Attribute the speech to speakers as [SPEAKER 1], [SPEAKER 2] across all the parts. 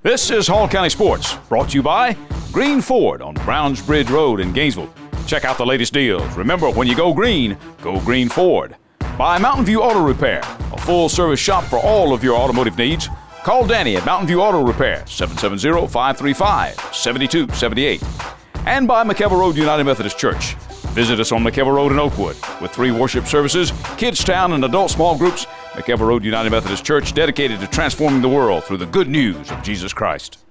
[SPEAKER 1] This is Hall County Sports, brought to you by Green Ford on Browns Bridge Road in Gainesville. Check out the latest deals. Remember, when you go Green Ford. By Mountain View Auto Repair, a full-service shop for all of your automotive needs. Call Danny at Mountain View Auto Repair, 770-535-7278. And by McKelvey Road United Methodist Church. Visit us on McKelvey Road in Oakwood. With 3 worship services, Kids Town, and adult small groups, McKelvey Road United Methodist Church, dedicated to transforming the world through the good news of Jesus Christ.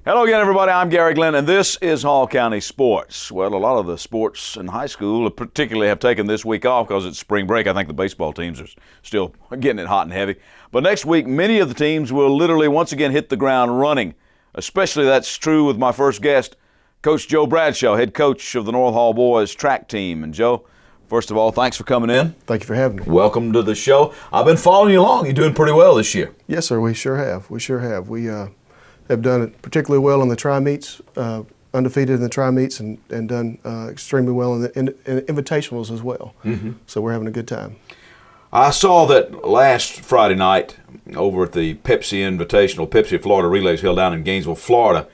[SPEAKER 1] Hello again, everybody. I'm Gary Glenn, and this is Hall County Sports. Well, a lot of the sports in high school particularly have taken this week off because it's spring break. I think the baseball teams are still getting it hot and heavy. But next week, many of the teams will literally once again hit the ground running. Especially that's true with my first guest, Coach Joe Bradshaw, head coach of the North Hall Boys track team. And Joe, first of all, thanks for coming in.
[SPEAKER 2] Thank you for having me.
[SPEAKER 1] Welcome to the show. I've been following you along. You're doing pretty well this year.
[SPEAKER 2] Yes, sir. We sure have. We have done it particularly well in the tri-meets, undefeated in the tri-meets, and done extremely well in the invitationals as well. Mm-hmm. So we're having a good time.
[SPEAKER 1] I saw that last Friday night over at the Pepsi Invitational, Pepsi Florida Relays held down in Gainesville, Florida.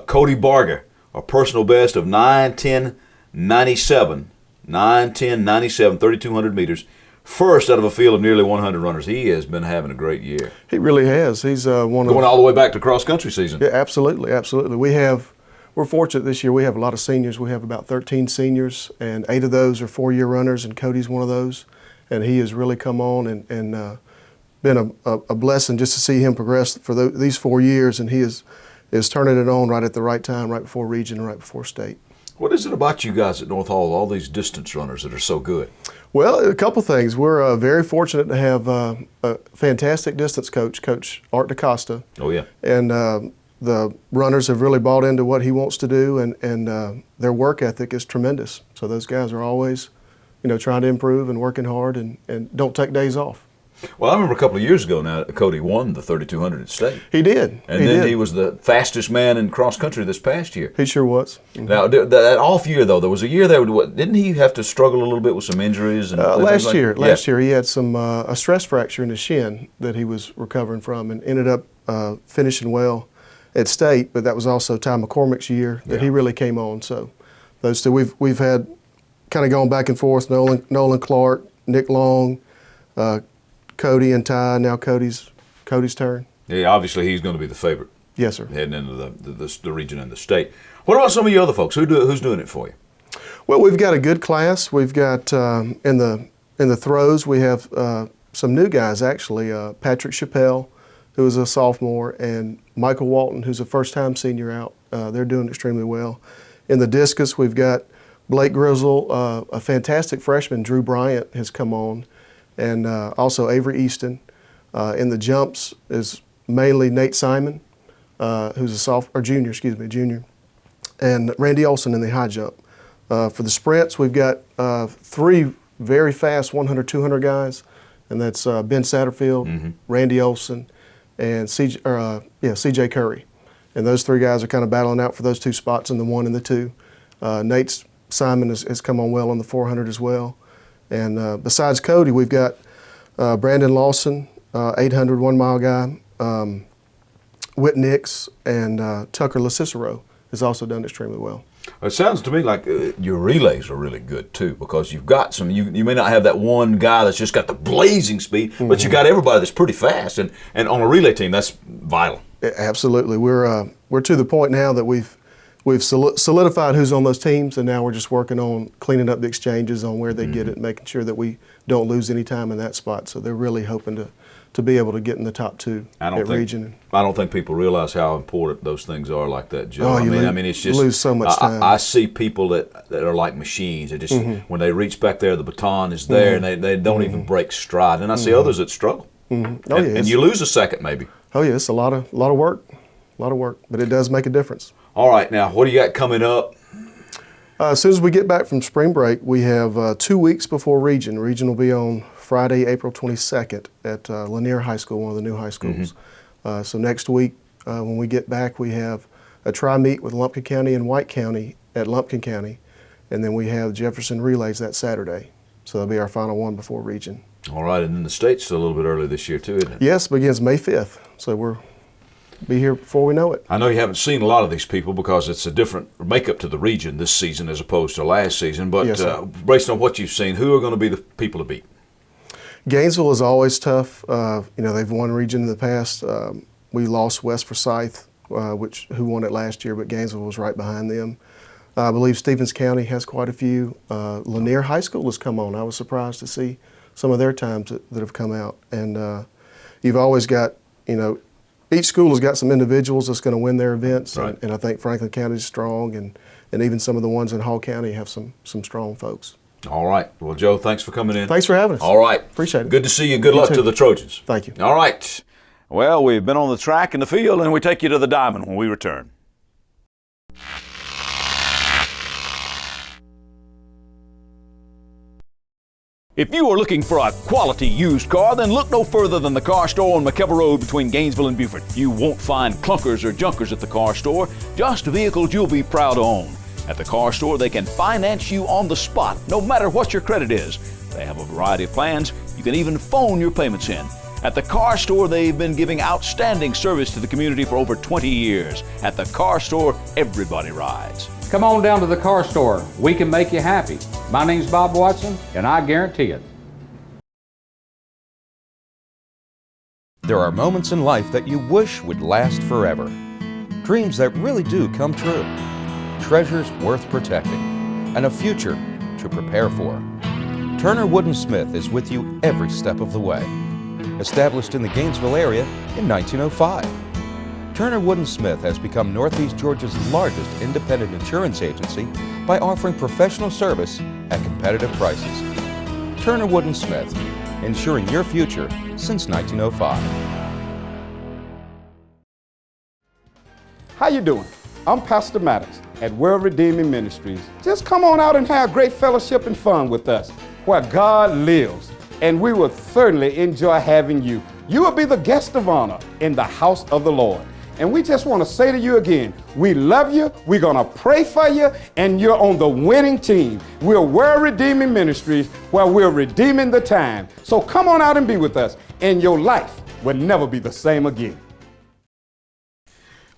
[SPEAKER 1] Cody Barger, a personal best of 9:10.97, 3,200 meters. First out of a field of nearly 100 runners. He has been having a great year.
[SPEAKER 2] He really has. He's going
[SPEAKER 1] all the way back to cross-country season.
[SPEAKER 2] Yeah, absolutely, absolutely. We're fortunate this year. We have a lot of seniors. We have about 13 seniors, and 8 of those are 4-year runners, and Cody's one of those. And he has really come on and been a blessing just to see him progress for these 4 years, and he is turning it on right at the right time, right before region and right before state.
[SPEAKER 1] What is it about you guys at North Hall, all these distance runners that are so good?
[SPEAKER 2] Well, a couple things. We're very fortunate to have a fantastic distance coach, Coach Art DaCosta.
[SPEAKER 1] Oh, yeah.
[SPEAKER 2] And the runners have really bought into what he wants to do, and their work ethic is tremendous. So those guys are always, trying to improve and working hard and don't take days off.
[SPEAKER 1] Well, I remember a couple of years ago now, Cody won the 3,200 at state.
[SPEAKER 2] He did.
[SPEAKER 1] And he was the fastest man in cross-country this past year.
[SPEAKER 2] He sure was.
[SPEAKER 1] Mm-hmm. Now, that off year, though, there was a year there, didn't he have to struggle a little bit with some injuries? And
[SPEAKER 2] last year, he had a stress fracture in his shin that he was recovering from and ended up finishing well at state, but that was also Ty McCormick's year that he really came on. So those two, we've had kind of gone back and forth, Nolan Clark, Nick Long, Cody and Ty. Now Cody's turn. Yeah, obviously he's going to be the favorite. Yes, sir.
[SPEAKER 1] Heading into the region and the state. What about some of you other folks? Who's doing it for you?
[SPEAKER 2] Well, we've got a good class. We've got in the throws we have some new guys actually. Patrick Chappelle, who is a sophomore, and Michael Walton, who's a first-time senior out. They're doing extremely well. In the discus, we've got Blake Grizzle, a fantastic freshman. Drew Bryant has come on. And also Avery Easton. In the jumps is mainly Nate Simon, who's a junior, and Randy Olson in the high jump. For the sprints, we've got 3 very fast 100, 200 guys, and that's Ben Satterfield, Randy Olson, and CJ Curry. And those 3 guys are kind of battling out for those 2 spots in the 1 and the 2. Nate Simon has come on well on the 400 as well. And besides Cody, we've got Brandon Lawson, 800 1-mile guy, Whit Nix, and Tucker LaCicero has also done extremely well.
[SPEAKER 1] It sounds to me like your relays are really good too, because you've got some. You may not have that one guy that's just got the blazing speed, but you got everybody that's pretty fast, and on a relay team that's vital.
[SPEAKER 2] Absolutely, we're to the point now that we've solidified who's on those teams, and now we're just working on cleaning up the exchanges on where they get it, making sure that we don't lose any time in that spot. So they're really hoping to be able to get in the top 2 at region.
[SPEAKER 1] I don't think people realize how important those things are like that, Joe.
[SPEAKER 2] I mean, it's just lose so much time.
[SPEAKER 1] I see people that are like machines. They just when they reach back there, the baton is there, and they don't even break stride. And I see others that struggle. And you lose a second maybe.
[SPEAKER 2] Oh yeah, it's a lot of work, but it does make a difference.
[SPEAKER 1] All right, now what do you got coming up?
[SPEAKER 2] As soon as we get back from spring break, we have 2 weeks before region. Region will be on Friday, April 22nd at Lanier High School, one of the new high schools. So next week, when we get back, we have a tri-meet with Lumpkin County and White County at Lumpkin County, and then we have Jefferson Relays that Saturday. So that'll be our final one before region.
[SPEAKER 1] All right, and then the state's a little bit early this year too, isn't it?
[SPEAKER 2] Yes, begins May 5th. So we're be here before we know it.
[SPEAKER 1] I know you haven't seen a lot of these people because it's a different makeup to the region this season as opposed to last season, but
[SPEAKER 2] Yes,
[SPEAKER 1] based on what you've seen, who are going to be the people to beat?
[SPEAKER 2] Gainesville is always tough. They've won region in the past. We lost West Forsyth, who won it last year, but Gainesville was right behind them. I believe Stevens County has quite a few. Lanier High School has come on. I was surprised to see some of their times that have come out. And you've always got, each school has got some individuals that's going to win their events.
[SPEAKER 1] Right.
[SPEAKER 2] And I think Franklin County is strong, and even some of the ones in Hall County have some strong folks.
[SPEAKER 1] All right. Well, Joe, thanks for coming in.
[SPEAKER 2] Thanks for having us.
[SPEAKER 1] All right.
[SPEAKER 2] Appreciate it.
[SPEAKER 1] Good to see you. Good luck to the Trojans.
[SPEAKER 2] Thank you.
[SPEAKER 1] All right. Well, we've been on the track and the field, and we take you to the diamond when we return. If you are looking for a quality used car, then look no further than the car store on McKelvey Road between Gainesville and Beaufort. You won't find clunkers or junkers at the car store, just vehicles you'll be proud to own. At the car store, they can finance you on the spot, no matter what your credit is. They have a variety of plans. You can even phone your payments in. At the car store, they've been giving outstanding service to the community for over 20 years. At the car store, everybody rides.
[SPEAKER 3] Come on down to the car store. We can make you happy. My name's Bob Watson, and I guarantee it.
[SPEAKER 4] There are moments in life that you wish would last forever. Dreams that really do come true. Treasures worth protecting, and a future to prepare for. Turner Wood & Smith is with you every step of the way. Established in the Gainesville area in 1905. Turner Wood & Smith has become Northeast Georgia's largest independent insurance agency by offering professional service at competitive prices. Turner Wood & Smith, insuring your future since 1905.
[SPEAKER 3] How you doing? I'm Pastor Maddox at World Redeeming Ministries. Just come on out and have great fellowship and fun with us, where God lives, and we will certainly enjoy having you. You will be the guest of honor in the house of the Lord. And we just want to say to you again, we love you, we're going to pray for you, and you're on the winning team. We're World Redeeming Ministries, where we're redeeming the time. So come on out and be with us, and your life will never be the same again.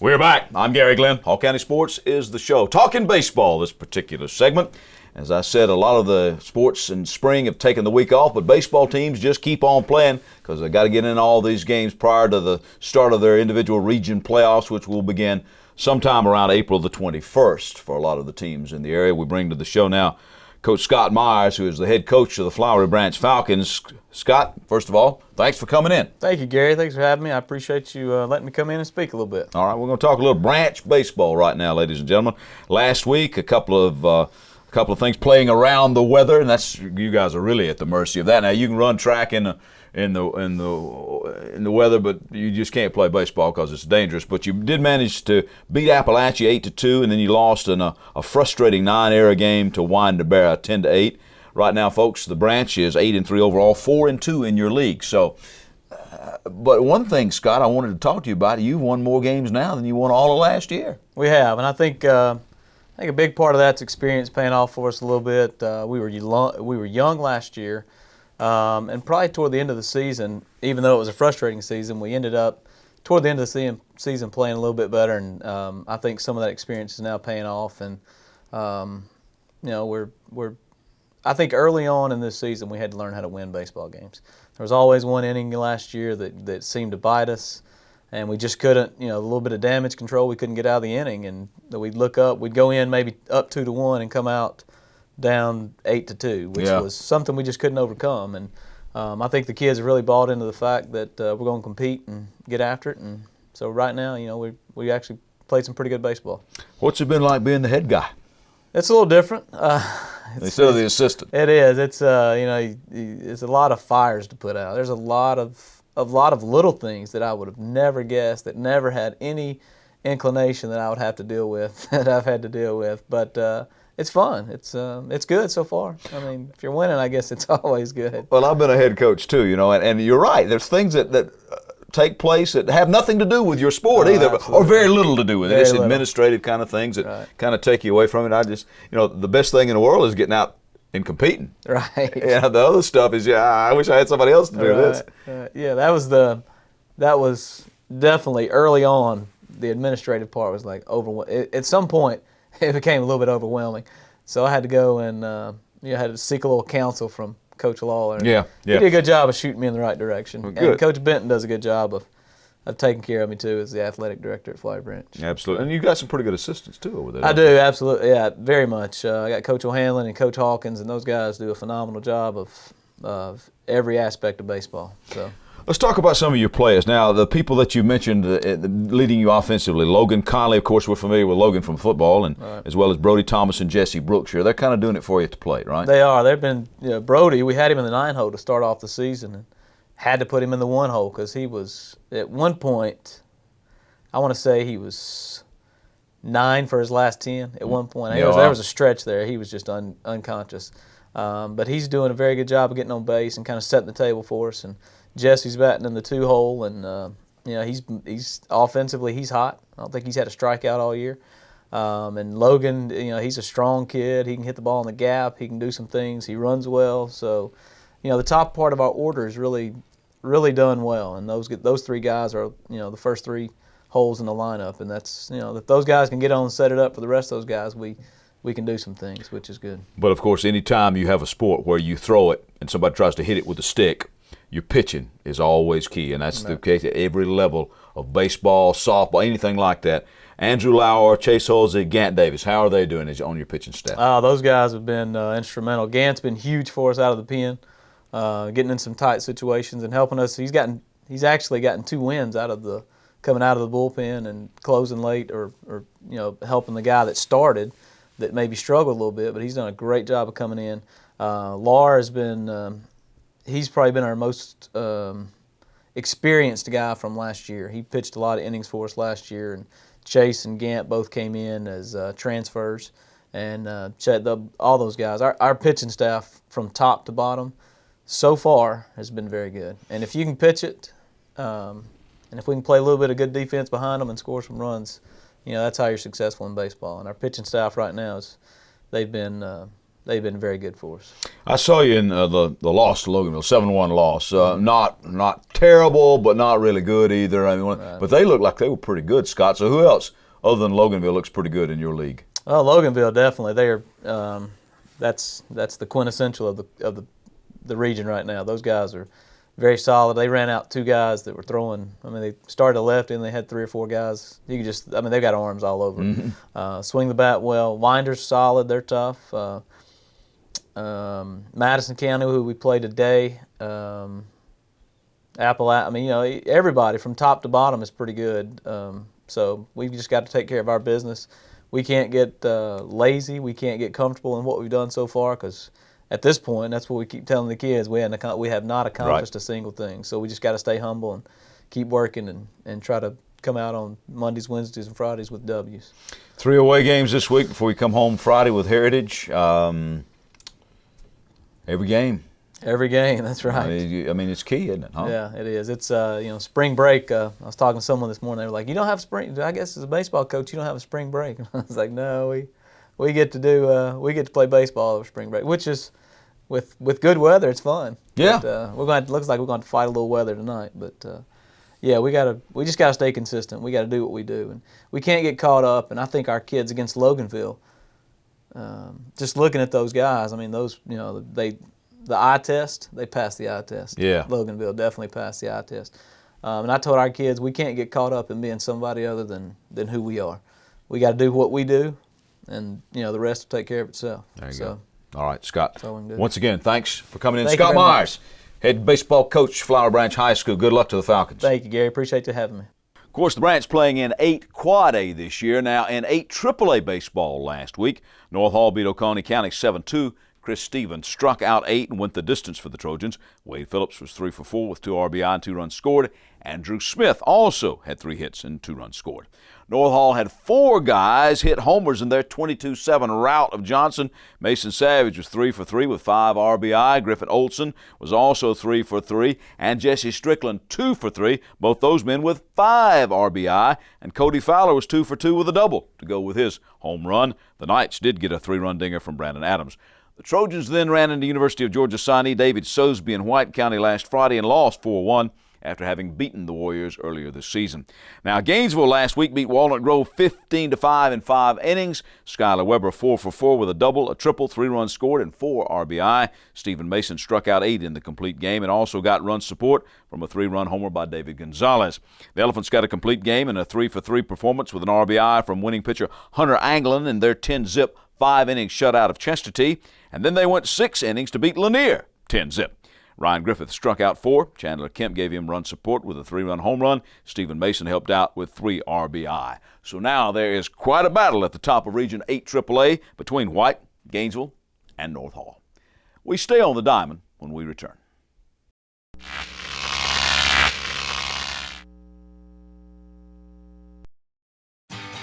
[SPEAKER 1] We're back. I'm Gary Glenn. Hall County Sports is the show. Talking baseball, this particular segment. As I said, a lot of the sports in spring have taken the week off, but baseball teams just keep on playing because they've got to get in all these games prior to the start of their individual region playoffs, which will begin sometime around April the 21st for a lot of the teams in the area. We bring to the show now Coach Scott Myers, who is the head coach of the Flowery Branch Falcons. Scott, first of all, thanks for coming in.
[SPEAKER 5] Thank you, Gary. Thanks for having me. I appreciate you letting me come in and speak a little bit.
[SPEAKER 1] All right, we're going to talk a little branch baseball right now, ladies and gentlemen. Last week, a couple of things playing around the weather, and that's, you guys are really at the mercy of that. Now you can run track in the weather, but you just can't play baseball because it's dangerous. But you did manage to beat Appalachia 8-2, and then you lost in a frustrating 9-error game to Winder-Barrow 10-8. Right now, folks, the branch is 8-3 overall, 4-2 in your league. So, but one thing, Scott, I wanted to talk to you about. You've won more games now than you won all of last year.
[SPEAKER 5] We have, and I think a big part of that's experience paying off for us a little bit. We were young last year, and probably toward the end of the season, even though it was a frustrating season, we ended up toward the end of the season playing a little bit better, and I think some of that experience is now paying off. And I think early on in this season we had to learn how to win baseball games. There was always one inning last year that seemed to bite us, and we just couldn't, a little bit of damage control, we couldn't get out of the inning, and we'd look up, we'd go in maybe up 2-1 and come out down 8-2, which was something we just couldn't overcome. And I think the kids have really bought into the fact that we're going to compete and get after it. And so right now, we actually played some pretty good baseball.
[SPEAKER 1] What's it been like being the head guy?
[SPEAKER 5] It's a little different.
[SPEAKER 1] Instead of the assistant.
[SPEAKER 5] It is. It's it's a lot of fires to put out. There's a lot of little things that I would have never guessed, that never had any inclination that I would have to deal with, that I've had to deal with. But it's fun. It's good so far. I mean, if you're winning, I guess it's always good.
[SPEAKER 1] Well, I've been a head coach too, and you're right. There's things that take place that have nothing to do with your sport either, or very little to do with it. It's administrative kind of things that kind of take you away from it. I just, the best thing in the world is getting out and competing.
[SPEAKER 5] Right.
[SPEAKER 1] Yeah, the other stuff is, I wish I had somebody else to do this.
[SPEAKER 5] Yeah, that was definitely early on, the administrative part was like overwhelming. At some point, it became a little bit overwhelming. So I had to go and had to seek a little counsel from Coach Lawler.
[SPEAKER 1] Yeah.
[SPEAKER 5] He did a good job of shooting me in the right direction.
[SPEAKER 1] Well,
[SPEAKER 5] and Coach Benton does a good job of taking care of me too as the athletic director at Flowery Branch.
[SPEAKER 1] Absolutely. And you got some pretty good assistants too over there.
[SPEAKER 5] I do, absolutely. Yeah, very much. I got Coach O'Hanlon and Coach Hawkins, and those guys do a phenomenal job of every aspect of baseball. So.
[SPEAKER 1] Let's talk about some of your players. Now, the people that you mentioned leading you offensively, Logan Conley, of course, we're familiar with Logan from football, and as well as Brody Thomas and Jesse Brookshire. They're kind of doing it for you at the plate, right?
[SPEAKER 5] They are. They've been, Brody, we had him in the 9-hole to start off the season and had to put him in the 1-hole because he was, at one point, I want to say he was 9 for his last 10 at one point. There was a stretch there. He was just unconscious. But he's doing a very good job of getting on base and kind of setting the table for us. And Jesse's batting in the 2-hole, and he's offensively he's hot. I don't think he's had a strikeout all year. And Logan, he's a strong kid. He can hit the ball in the gap. He can do some things. He runs well. So, the top part of our order is really, really done well. And those three guys are the first 3 holes in the lineup. And that's if those guys can get on and set it up for the rest of those guys, we can do some things, which is good.
[SPEAKER 1] But of course, any time you have a sport where you throw it and somebody tries to hit it with a stick, your pitching is always key, and that's the case at every level of baseball, softball, anything like that. Andrew Lauer, Chase Halsey, Gant Davis, how are they doing on your pitching staff?
[SPEAKER 5] Those guys have been instrumental. Gant's been huge for us out of the pen, getting in some tight situations and helping us. He's actually gotten 2 wins coming out of the bullpen and closing late, or helping the guy that started that maybe struggled a little bit, but he's done a great job of coming in. Lauer has been. He's probably been our most experienced guy from last year. He pitched a lot of innings for us last year, and Chase and Gant both came in as transfers, and all those guys. Our pitching staff from top to bottom so far has been very good. And if you can pitch it, and if we can play a little bit of good defense behind them and score some runs, that's how you're successful in baseball. And our pitching staff right now they've been very good for us. I
[SPEAKER 1] saw you in the loss to Loganville, 7-1 loss. Not terrible, but not really good either. But they looked like they were pretty good, Scott. So who else other than Loganville looks pretty good in your league?
[SPEAKER 5] Well, Loganville definitely. They are. That's the quintessential of the region right now. Those guys are very solid. They ran out 2 guys that were throwing. They started a lefty and they had 3 or 4 guys. You could they've got arms all over. Mm-hmm. Swing the bat well. Winder's solid. They're tough. Madison County, who we play today, Appalachia. Everybody from top to bottom is pretty good. So we've just got to take care of our business. We can't get lazy. We can't get comfortable in what we've done so far, because at this point, that's what we keep telling the kids. We have not accomplished a single thing. So we just got to stay humble and keep working and try to come out on Mondays, Wednesdays, and Fridays with W's.
[SPEAKER 1] 3 away games this week before we come home Friday with Heritage. Every game.
[SPEAKER 5] Every game, that's right.
[SPEAKER 1] It's key, isn't it? Huh?
[SPEAKER 5] Yeah, it is. It's spring break. I was talking to someone this morning. They were like, "You don't have spring." I guess as a baseball coach, you don't have a spring break. I was like, "No, we get to play baseball over spring break, which is with good weather. It's fun."
[SPEAKER 1] Yeah.
[SPEAKER 5] But, looks like we're going to fight a little weather tonight, but we just got to stay consistent. We got to do what we do, and we can't get caught up. And I think our kids against Loganville. Just looking at those guys, the eye test, they passed the eye test.
[SPEAKER 1] Yeah.
[SPEAKER 5] Loganville definitely passed the eye test. And I told our kids, we can't get caught up in being somebody other than who we are. We got to do what we do, and the rest will take care of itself.
[SPEAKER 1] There you go. All right, Scott.
[SPEAKER 5] That's all we can do.
[SPEAKER 1] Once again, thanks for coming in.
[SPEAKER 5] Thank
[SPEAKER 1] Scott
[SPEAKER 5] you very
[SPEAKER 1] Myers, head baseball coach, Flowery Branch High School. Good luck to the Falcons.
[SPEAKER 5] Thank you, Gary. Appreciate you having me.
[SPEAKER 1] Of course, the Branch playing in 8 Quad A this year. Now in 8 AAA baseball last week. North Hall beat Oconee County 7-2. Chris Stevens struck out 8 and went the distance for the Trojans. Wade Phillips was 3 for 4 with 2 RBI and 2 runs scored. Andrew Smith also had 3 hits and 2 runs scored. North Hall had 4 guys hit homers in their 22-7 rout of Johnson. Mason Savage was 3 for 3 with 5 RBI. Griffin Olson was also 3 for 3. And Jesse Strickland 2 for 3. Both those men with 5 RBI. And Cody Fowler was 2 for 2 with a double to go with his home run. The Knights did get a 3-run dinger from Brandon Adams. The Trojans then ran into University of Georgia signee David Sosby in White County last Friday and lost 4-1. after having beaten the Warriors earlier this season. Now, Gainesville last week beat Walnut Grove 15-5 in 5 innings. Skylar Weber 4 for 4 with a double, a triple, 3 runs scored, and 4 RBI. Stephen Mason struck out 8 in the complete game and also got run support from a 3-run homer by David Gonzalez. The Elephants got a complete game and a 3-for-3 performance with an RBI from winning pitcher Hunter Anglin in their 10-zip 5-inning shutout of Chestatee. And then they went 6 innings to beat Lanier 10-zip. Ryan Griffith struck out 4. Chandler Kemp gave him run support with a 3-run home run. Stephen Mason helped out with 3 RBI. So now there is quite a battle at the top of Region 8 AAA between White, Gainesville, and North Hall. We stay on the diamond when we return.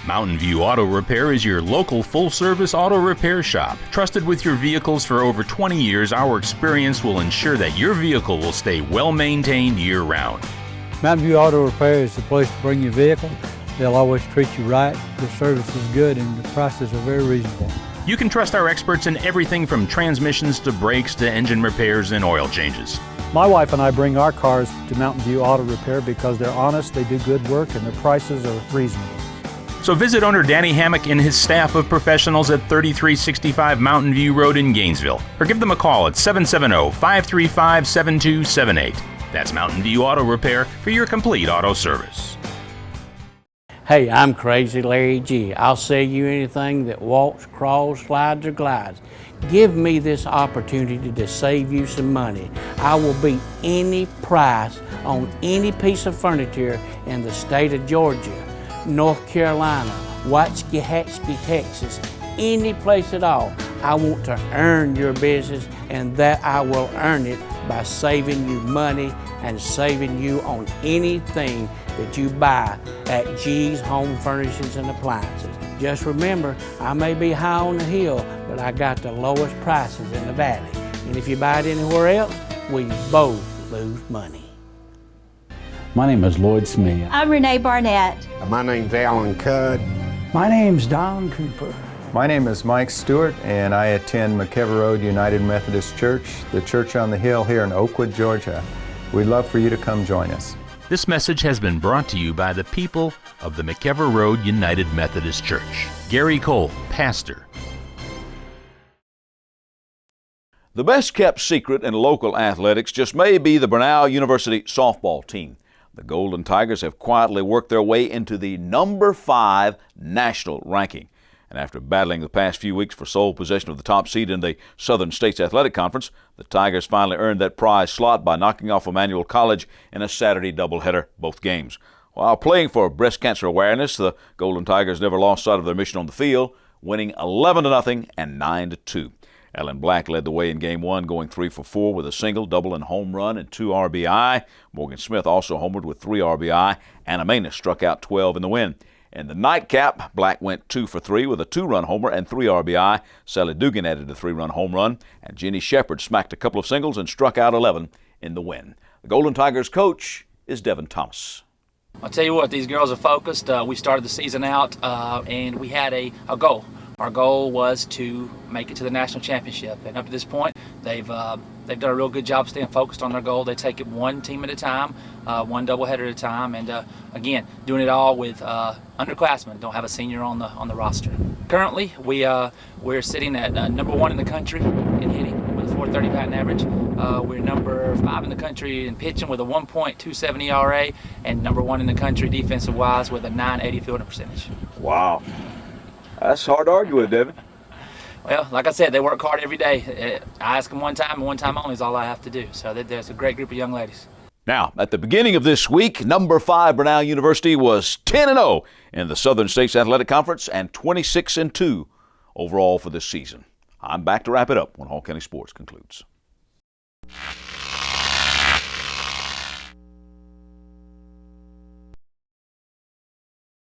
[SPEAKER 6] Mountain View Auto Repair is your local full-service auto repair shop. Trusted with your vehicles for over 20 years, our experience will ensure that your vehicle will stay well-maintained year-round.
[SPEAKER 7] Mountain View Auto Repair is the place to bring your vehicle. They'll always treat you right. The service is good and the prices are very reasonable.
[SPEAKER 6] You can trust our experts in everything from transmissions to brakes to engine repairs and oil changes.
[SPEAKER 7] My wife and I bring our cars to Mountain View Auto Repair because they're honest, they do good work, and their prices are reasonable.
[SPEAKER 6] So visit owner Danny Hammock and his staff of professionals at 3365 Mountain View Road in Gainesville, or give them a call at 770-535-7278. That's Mountain View Auto Repair for your complete auto service.
[SPEAKER 8] Hey, I'm Crazy Larry G. I'll sell you anything that walks, crawls, slides, or glides. Give me this opportunity to save you some money. I will beat any price on any piece of furniture in the state of Georgia, North Carolina, Waxahachie, Texas, any place at all. I want to earn your business, and that I will earn it by saving you money and saving you on anything that you buy at G's Home Furnishings and Appliances. Just remember, I may be high on the hill, but I got the lowest prices in the valley. And if you buy it anywhere else, we both lose money.
[SPEAKER 9] My name is Lloyd Smith.
[SPEAKER 10] I'm Renee Barnett.
[SPEAKER 11] My name's Alan Cudd.
[SPEAKER 12] My name's Don Cooper.
[SPEAKER 13] My name is Mike Stewart, and I attend McKever Road United Methodist Church, the church on the hill here in Oakwood, Georgia. We'd love for you to come join us.
[SPEAKER 6] This message has been brought to you by the people of the McKever Road United Methodist Church. Gary Cole, pastor.
[SPEAKER 1] The best kept secret in local athletics just may be the Brenau University softball team. The Golden Tigers have quietly worked their way into the number 5 national ranking. And after battling the past few weeks for sole possession of the top seed in the Southern States Athletic Conference, the Tigers finally earned that prize slot by knocking off Emmanuel College in a Saturday doubleheader, both games. While playing for breast cancer awareness, the Golden Tigers never lost sight of their mission on the field, winning 11-0 and 9-2. Ellen Black led the way in Game 1, going 3 for 4 with a single, double, and home run and 2 RBI. Morgan Smith also homered with 3 RBI. Anna Manus struck out 12 in the win. In the nightcap, Black went 2 for 3 with a 2-run homer and 3 RBI. Sally Dugan added a 3-run home run, and Jenny Shepard smacked a couple of singles and struck out 11 in the win. The Golden Tigers coach is Devon Thomas.
[SPEAKER 14] I'll tell you what, these girls are focused. We started the season out and we had a goal. Our goal was to make it to the national championship, and up to this point, they've done a real good job staying focused on their goal. They take it one team at a time, one doubleheader at a time, and again, doing it all with underclassmen. Don't have a senior on the roster. Currently, we're sitting at number 1 in the country in hitting with a .430 batting average. We're number 5 in the country in pitching with a 1.27 ERA, and number 1 in the country defensive-wise with a .980 fielding percentage.
[SPEAKER 1] Wow. That's hard to argue with, Devin.
[SPEAKER 14] Well, like I said, they work hard every day. I ask them one time, and one time only is all I have to do. So there's a great group of young ladies.
[SPEAKER 1] Now, at the beginning of this week, number 5 Brenau University was 10-0 in the Southern States Athletic Conference and 26-2 overall for this season. I'm back to wrap it up when Hall County Sports concludes.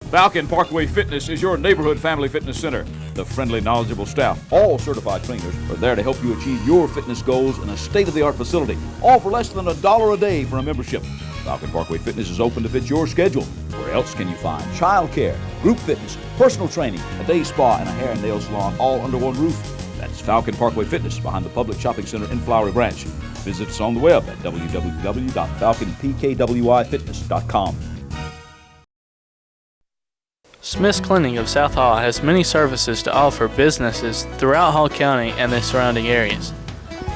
[SPEAKER 1] Falcon Parkway Fitness is your neighborhood family fitness center. The friendly, knowledgeable staff, all certified trainers, are there to help you achieve your fitness goals in a state-of-the-art facility, all for less than $1 a day for a membership. Falcon Parkway Fitness is open to fit your schedule. Where else can you find child care, group fitness, personal training, a day spa, and a hair and nail salon all under one roof? That's Falcon Parkway Fitness behind the Public Shopping Center in Flowery Branch. Visit us on the web at www.falconpkwifitness.com.
[SPEAKER 10] Smith's Clinic of South Hall has many services to offer businesses throughout Hall County and the surrounding areas.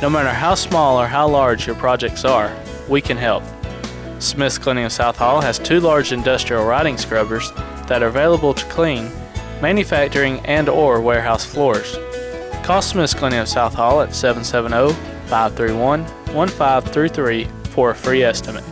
[SPEAKER 10] No matter how small or how large your projects are, we can help. Smith's Clinic of South Hall has 2 large industrial riding scrubbers that are available to clean manufacturing and/or warehouse floors. Call Smith's Clinic of South Hall at 770-531-1533 for a free estimate.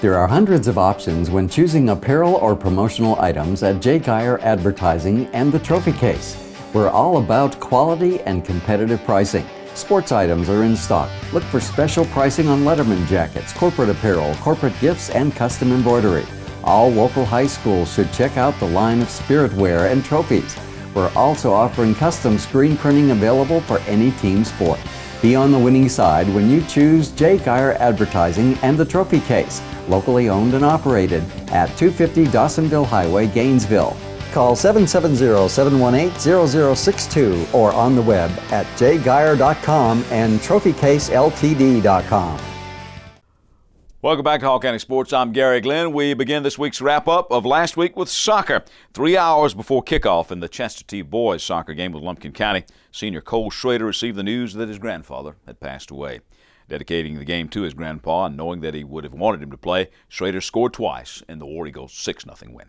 [SPEAKER 15] There are hundreds of options when choosing apparel or promotional items at J. Geyer Advertising and the Trophy Case. We're all about quality and competitive pricing. Sports items are in stock. Look for special pricing on Letterman jackets, corporate apparel, corporate gifts, and custom embroidery. All local high schools should check out the line of spirit wear and trophies. We're also offering custom screen printing available for any team sport. Be on the winning side when you choose J. Geyer Advertising and the Trophy Case, locally owned and operated at 250 Dawsonville Highway, Gainesville. Call 770-718-0062 or on the web at jgeyer.com and trophycaseltd.com.
[SPEAKER 1] Welcome back to Hall County Sports. I'm Gary Glenn. We begin this week's wrap-up of last week with soccer. 3 hours before kickoff in the Chestatee boys soccer game with Lumpkin County, senior Cole Schrader received the news that his grandfather had passed away. Dedicating the game to his grandpa and knowing that he would have wanted him to play, Schrader scored twice in the War Eagles' 6-0 win.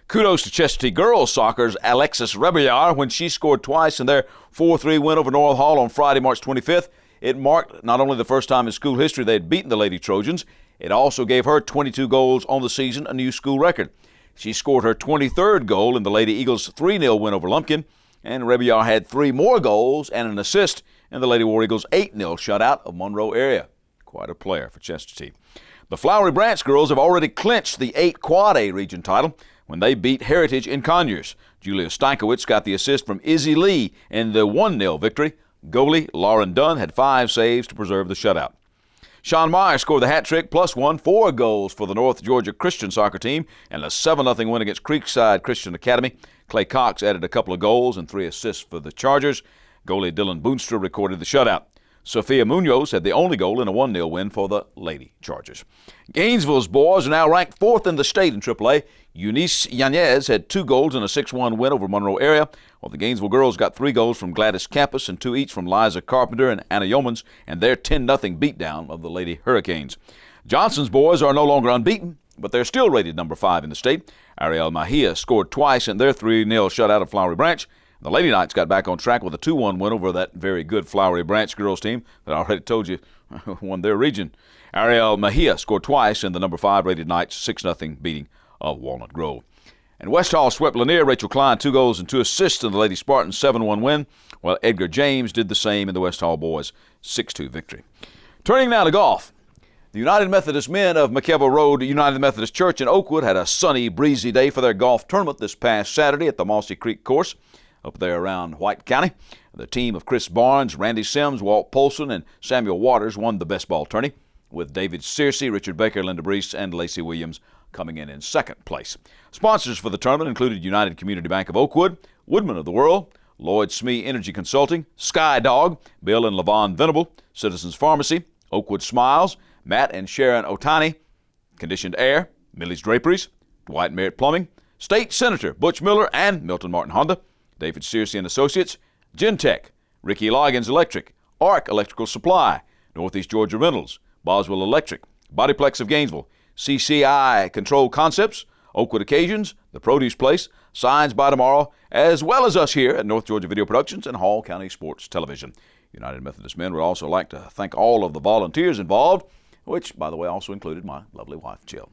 [SPEAKER 1] Kudos to Chestatee girls soccer's Alexis Rebillard when she scored twice in their 4-3 win over North Hall on Friday, March 25th. It marked not only the first time in school history they had beaten the Lady Trojans, it also gave her 22 goals on the season, a new school record. She scored her 23rd goal in the Lady Eagles' 3-0 win over Lumpkin, and Rebillard had 3 more goals and an assist in the Lady War Eagles' 8-0 shutout of Monroe area. Quite a player for Chestatee. The Flowery Branch girls have already clinched the 8 Quad A region title when they beat Heritage in Conyers. Julia Stankiewicz got the assist from Izzy Lee in the 1-0 victory. Goalie Lauren Dunn had 5 saves to preserve the shutout. Sean Meyer scored the hat trick plus 4 goals for the North Georgia Christian soccer team and a 7-0 win against Creekside Christian Academy. Clay Cox added a couple of goals and 3 assists for the Chargers. Goalie Dylan Boonstra recorded the shutout. Sophia Munoz had the only goal in a 1-0 win for the Lady Chargers. Gainesville's boys are now ranked 4th in the state in AAA. Eunice Yanez had 2 goals in a 6-1 win over Monroe area, while the Gainesville girls got 3 goals from Gladys Campus and 2 each from Liza Carpenter and Anna Yeomans and their 10-0 beatdown of the Lady Hurricanes. Johnson's boys are no longer unbeaten, but they're still rated number 5 in the state. Ariel Mejia scored twice in their 3-0 shutout of Flowery Branch. The Lady Knights got back on track with a 2-1 win over that very good Flowery Branch girls team that I already told you won their region. Ariel Mejia scored twice in the number 5 rated Knights' 6-0 beating of Walnut Grove. And West Hall swept Lanier. Rachel Klein 2 goals and 2 assists in the Lady Spartans' 7-1 win, while Edgar James did the same in the West Hall boys' 6-2 victory. Turning now to golf. The United Methodist men of McKelville Road United Methodist Church in Oakwood had a sunny, breezy day for their golf tournament this past Saturday at the Mossy Creek course up there around White County. The team of Chris Barnes, Randy Sims, Walt Polson, and Samuel Waters won the best ball tourney, with David Searcy, Richard Baker, Linda Brees, and Lacey Williams coming in second place. Sponsors for the tournament included United Community Bank of Oakwood, Woodman of the World, Lloyd Smee Energy Consulting, Sky Dog, Bill and Levon Venable, Citizens Pharmacy, Oakwood Smiles, Matt and Sharon Otani, Conditioned Air, Millie's Draperies, Dwight Merritt Plumbing, State Senator Butch Miller and Milton Martin Honda, David Searcy and Associates, Gentech, Ricky Loggins Electric, Arc Electrical Supply, Northeast Georgia Rentals, Boswell Electric, Bodyplex of Gainesville, CCI Control Concepts, Oakwood Occasions, The Produce Place, Signs by Tomorrow, as well as us here at North Georgia Video Productions and Hall County Sports Television. United Methodist Men would also like to thank all of the volunteers involved, which, by the way, also included my lovely wife, Jill.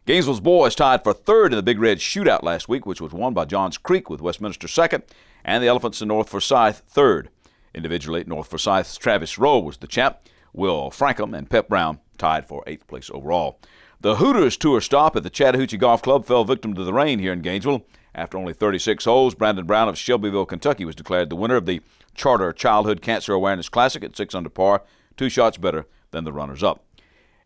[SPEAKER 1] Gainesville's boys tied for 3rd in the Big Red Shootout last week, which was won by Johns Creek with Westminster 2nd, and the Elephants in North Forsyth 3rd. Individually, North Forsyth's Travis Rowe was the champ. Will Frankham and Pep Brown tied for 8th place overall. The Hooters tour stop at the Chattahoochee Golf Club fell victim to the rain here in Gainesville. After only 36 holes, Brandon Brown of Shelbyville, Kentucky was declared the winner of the Charter Childhood Cancer Awareness Classic at 6 under par, 2 shots better than the runners-up.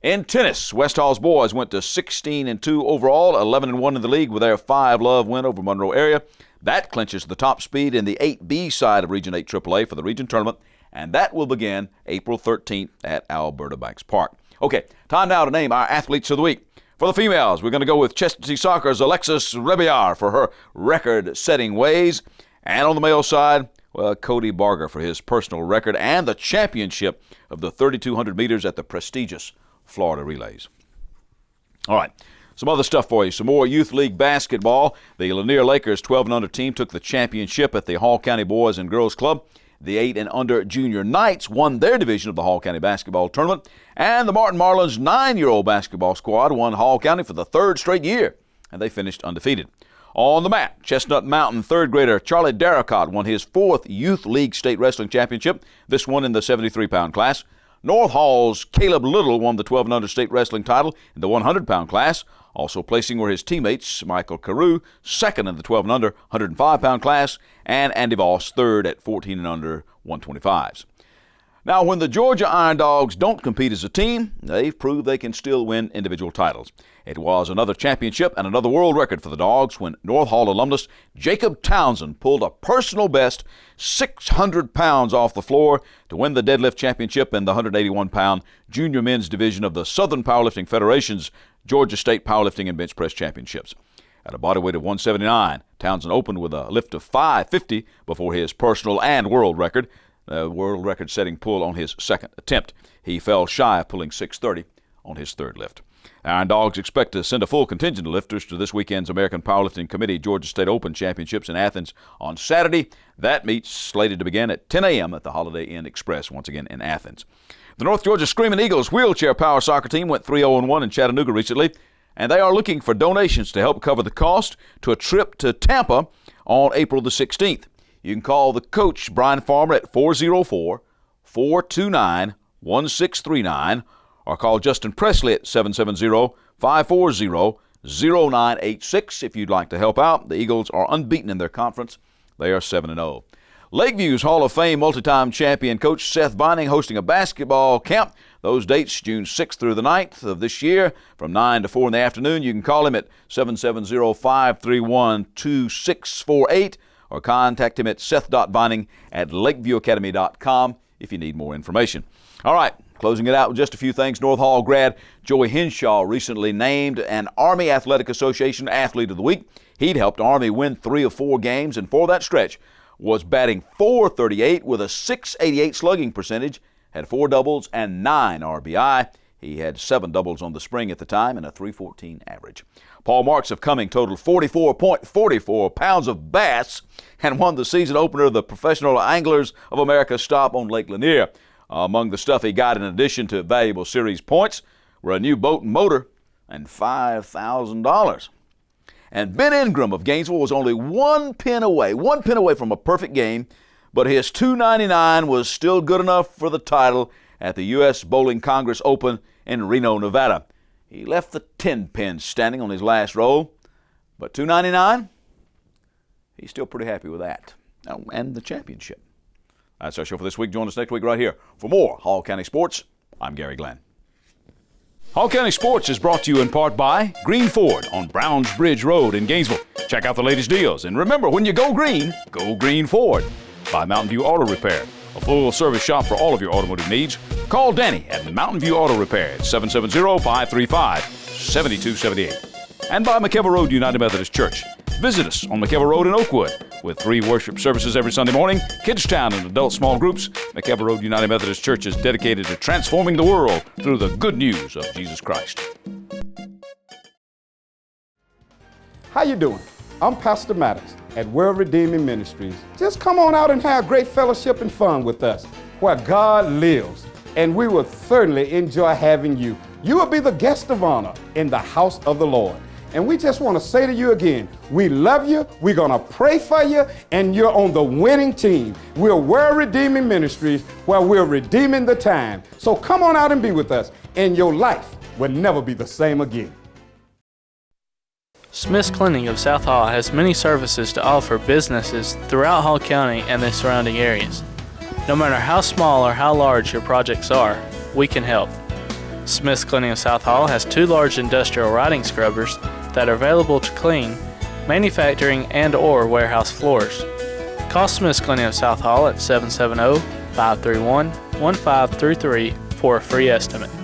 [SPEAKER 1] In tennis, West Hall's boys went to 16-2 overall, 11-1 in the league with their 5-love win over Monroe area. That clinches the top speed in the 8B side of Region 8 AAA for the region tournament and that will begin April 13th at Alberta Banks Park. Okay, time now to name our athletes of the week. For the females, we're going to go with Chestatee Soccer's Alexis Rebillard for her record-setting ways. And on the male side, well, Cody Barger for his personal record and the championship of the 3,200 meters at the prestigious Florida Relays. All right, some other stuff for you. Some more Youth League basketball. The Lanier Lakers 12 and under team took the championship at the Hall County Boys and Girls Club. The 8 and under junior Knights won their division of the Hall County basketball tournament. And the Martin Marlins 9-year-old basketball squad won Hall County for the third straight year, and they finished undefeated. On the mat, Chestnut Mountain third grader Charlie Darracott won his 4th Youth League State Wrestling Championship, this one in the 73-pound class. North Hall's Caleb Little won the 12 and under state wrestling title in the 100-pound class. Also placing were his teammates Michael Carew, second in the 12 and under 105-pound class, and Andy Voss, third at 14 and under 125s. Now, when the Georgia Iron Dogs don't compete as a team, they've proved they can still win individual titles. It was another championship and another world record for the Dogs when North Hall alumnus Jacob Townsend pulled a personal best 600 pounds off the floor to win the deadlift championship in the 181-pound junior men's division of the Southern Powerlifting Federation's Georgia State Powerlifting and Bench Press Championships. At a body weight of 179, Townsend opened with a lift of 550 before his personal and world record. World record-setting pull on his second attempt. He fell shy of pulling 630 on his third lift. Iron Dogs expect to send a full contingent of lifters to this weekend's American Powerlifting Committee Georgia State Open Championships in Athens on Saturday. That meet's slated to begin at 10 a.m. at the Holiday Inn Express, once again in Athens. The North Georgia Screaming Eagles wheelchair power soccer team went 3-0-1 in Chattanooga recently, and they are looking for donations to help cover the cost to a trip to Tampa on April the 16th. You can call the coach, Brian Farmer, at 404-429-1639 or call Justin Presley at 770-540-0986 if you'd like to help out. The Eagles are unbeaten in their conference. They are 7-0. Lakeview's Hall of Fame multi-time champion coach Seth Vining hosting a basketball camp. Those dates, June 6th through the 9th of this year from 9 to 4 in the afternoon. You can call him at 770-531-2648. or contact him at seth.vining@lakeviewacademy.com if you need more information. All right, closing it out with just a few things. North Hall grad Joey Henshaw recently named an Army Athletic Association Athlete of the Week. He'd helped Army win 3 of 4 games, and for that stretch was batting .438 with a .688 slugging percentage, had 4 doubles and 9 RBI. He had 7 doubles on the spring at the time and a .314 average. Paul Marks of Cumming totaled 44.44 pounds of bass and won the season opener of the Professional Anglers of America stop on Lake Lanier. Among the stuff he got in addition to valuable series points were a new boat and motor and $5,000. And Ben Ingram of Gainesville was only one pin away from a perfect game, but his .299 was still good enough for the title at the U.S. Bowling Congress Open in Reno, Nevada. He left the 10 pin standing on his last roll, but $299, he's still pretty happy with that. Oh, and the championship. That's our show for this week. Join us next week right here for more Hall County Sports. I'm Gary Glenn. Hall County Sports is brought to you in part by Green Ford on Browns Bridge Road in Gainesville. Check out the latest deals. And remember, when you go green Ford. By Mountain View Auto Repair, a full-service shop for all of your automotive needs. Call Danny at Mountain View Auto Repair at 770-535-7278. And by McKelvey Road United Methodist Church. Visit us on McKelvey Road in Oakwood with 3 worship services every Sunday morning, Kids Town and adult small groups. McKelvey Road United Methodist Church is dedicated to transforming the world through the good news of Jesus Christ.
[SPEAKER 3] How you doing? I'm Pastor Maddox at World Redeeming Ministries. Just come on out and have great fellowship and fun with us, where God lives, and we will certainly enjoy having you. You will be the guest of honor in the house of the Lord. And we just want to say to you again, we love you, we're going to pray for you, and you're on the winning team. We're World Redeeming Ministries, where we're redeeming the time. So come on out and be with us, and your life will never be the same again.
[SPEAKER 10] Smith's Clinic of South Hall has many services to offer businesses throughout Hall County and the surrounding areas. No matter how small or how large your projects are, we can help. Smith's Clinic of South Hall has 2 large industrial riding scrubbers that are available to clean manufacturing and/or warehouse floors. Call Smith's Clinic of South Hall at 531-1533 for a free estimate.